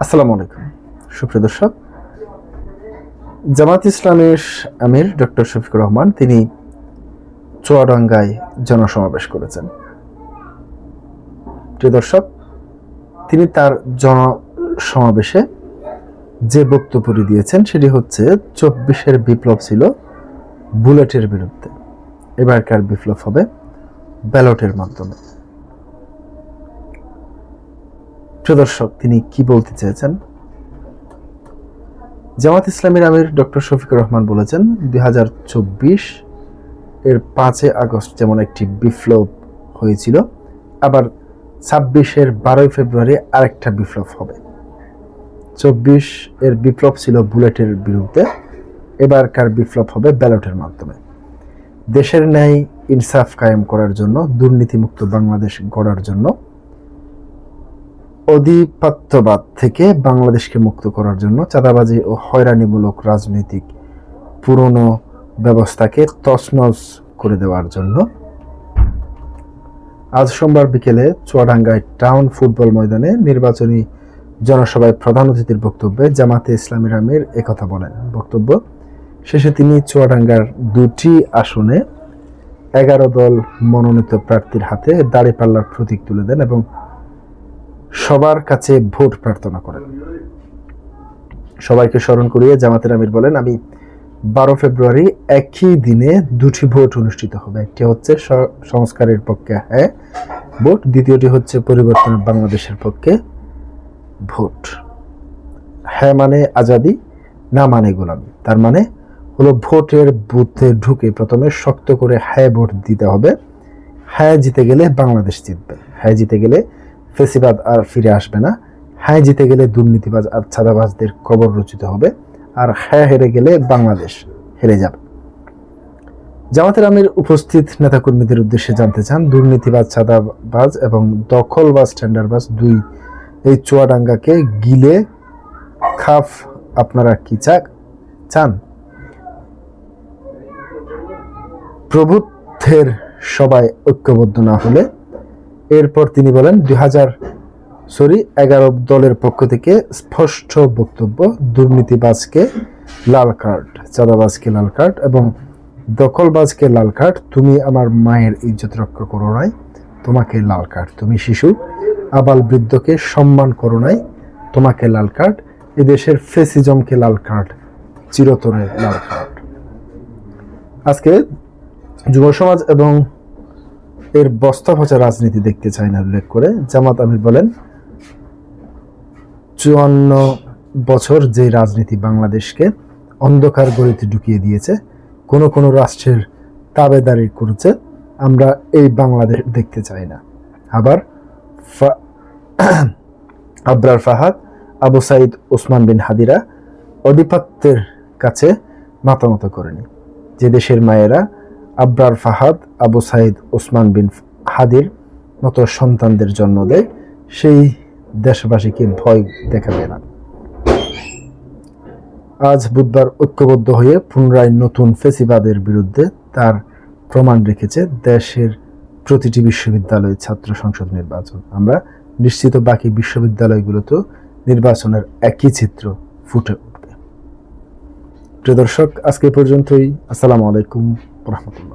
আসসালামু আলাইকুম সুপ্রিয় দর্শক। জামাত ইসলামের আমির ডক্টর শফিকুর রহমান তিনি চুয়াডাঙ্গায় জনসমাবেশ করেছেন। প্রিয় দর্শক, তিনি তার জনসমাবেশে যে বক্তব্যটি দিয়েছেন সেটি হচ্ছে 24-এর বিপ্লব ছিল বুলেটের বিরুদ্ধে, এবারকার বিপ্লব হবে ব্যালটের মাধ্যমে। প্রিয় দর্শক, তিনি কি বলতে চেয়েছেন? জামাত ইসলামের আমির ডক্টর শফিকুর রহমান বলেছেন 2024 এর 5 আগস্ট যেমন একটি বিপ্লব হয়েছিল, আবার 26-এর 12 ফেব্রুয়ারি আরেকটা বিপ্লব হবে। 24 এর বিপ্লব ছিল বুলেটের বিরুদ্ধে, এবারকার বিপ্লব হবে ব্যালটের মাধ্যমে। দেশের ন্যায় ইনসাফ কায়েম করার জন্য, দুর্নীতিমুক্ত বাংলাদেশ গড়ার জন্য, আধিপত্যবাদ থেকে বাংলাদেশকে মুক্ত করার জন্য, চাঁদাবাজি ও হয়রানিমূলক রাজনৈতিক পুরনো ব্যবস্থাকে তছনছ করে দেওয়ার জন্য আজ সোমবার বিকেলে চুয়াডাঙ্গায় টাউন ফুটবল ময়দানে নির্বাচনী জনসভায় প্রধান অতিথির বক্তব্যে জামাতে ইসলামীর আমির একথা বলেন। বক্তব্য শেষে তিনি চুয়াডাঙ্গার 2টি আসনে 11 দল মনোনীত প্রার্থীর হাতে দাঁড়িপাল্লার প্রতীক তুলে দেন এবং সবার কাছে ভোট প্রার্থনা করেন। সবাইকে স্মরণ করিয়ে জামাতের আমির বলেন, আমি 12 ফেব্রুয়ারি একই দিনে 2টি ভোট অনুষ্ঠিত হবে। একটি হচ্ছে সংস্কারের পক্ষে হ্যাঁ ভোট, দ্বিতীয়টি হচ্ছে পরিবর্তনের বাংলাদেশের পক্ষে ভোট। হ্যাঁ মানে আজাদি, না মানে গোলামি। তার মানে হলো ভোটের বুথে ঢুকে প্রথমে শক্ত করে হ্যাঁ ভোট দিতে হবে। হ্যাঁ জিতে গেলে বাংলাদেশ জিতবে, হ্যাঁ জিতে গেলে ফেসিবাদ আর ফিরে আসবে না, হ্যাঁ জিতে গেলে দুর্নীতিবাজ আর ছাদাবাজদের কবর রচিত হবে, আর হ্যাঁ হেরে গেলে বাংলাদেশ হেরে যাবে। জামাতের আমির উপস্থিত নেতাকর্মীদের উদ্দেশ্যে জানতে চান, দুর্নীতিবাজ, ছাদাবাজ এবং দখলবাজ, টেন্ডারবাজ এই চুয়াডাঙ্গাকে গিলে খাফ আপনারা কি চান? প্রভুত্বের সবাই ঐক্যবদ্ধ না হলে? এরপর তিনি বলেন 11 দলের পক্ষ থেকে স্পষ্ট বক্তব্য, দুর্নীতিবাজকে লাল কার্ড, চাঁদাবাজকে লাল কার্ড এবং দখলবাজকে লাল কার্ড। তুমি আমার মায়ের ইজ্জত রক্ষা করো নাই, তোমাকে লাল কার্ড। তুমি শিশু আবাল বৃদ্ধকে সম্মান করো নাই, তোমাকে লাল কার্ড। এদেশের ফেসিজমকে লাল কার্ড, চিরতরে লাল কার্ড। আজকে যুব সমাজ এবং এর বস্তা পচা রাজনীতি দেখতে চায় না উল্লেখ করে জামাত আমির বলেন, 54 বছর যে রাজনীতি বাংলাদেশকে অন্ধকার গড়িতে ঢুকিয়ে দিয়েছে, কোন রাষ্ট্রের তাবেদারি করেছে, আমরা এই বাংলাদেশ দেখতে চাই না। আবার আবরার ফাহাদ, আবু সাইদ, ওসমান বিন হাদিরা আধিপত্যের কাছে মাথা নত করেনি। যে দেশের মায়েরা আবরার ফাহাদ, আবু সাইদ, ওসমান বিন হাদির মতো সন্তানদের জন্ম দেয়, সেই দেশবাসীকে ভয় দেখাবে না। আজ বুধবার ঐক্যবদ্ধ হয়ে পুনরায় নতুন ফেসিবাদের বিরুদ্ধে তার প্রমাণ রেখেছে দেশের প্রতিটি বিশ্ববিদ্যালয়ে ছাত্র সংসদ নির্বাচন। আমরা নিশ্চিত বাকি বিশ্ববিদ্যালয়গুলোতেও নির্বাচনের একই চিত্র ফুটে উঠবে। প্রিয় দর্শক, আজকে পর্যন্তই। আসসালামু আলাইকুম ওয়া রাহমাতুল্লাহ।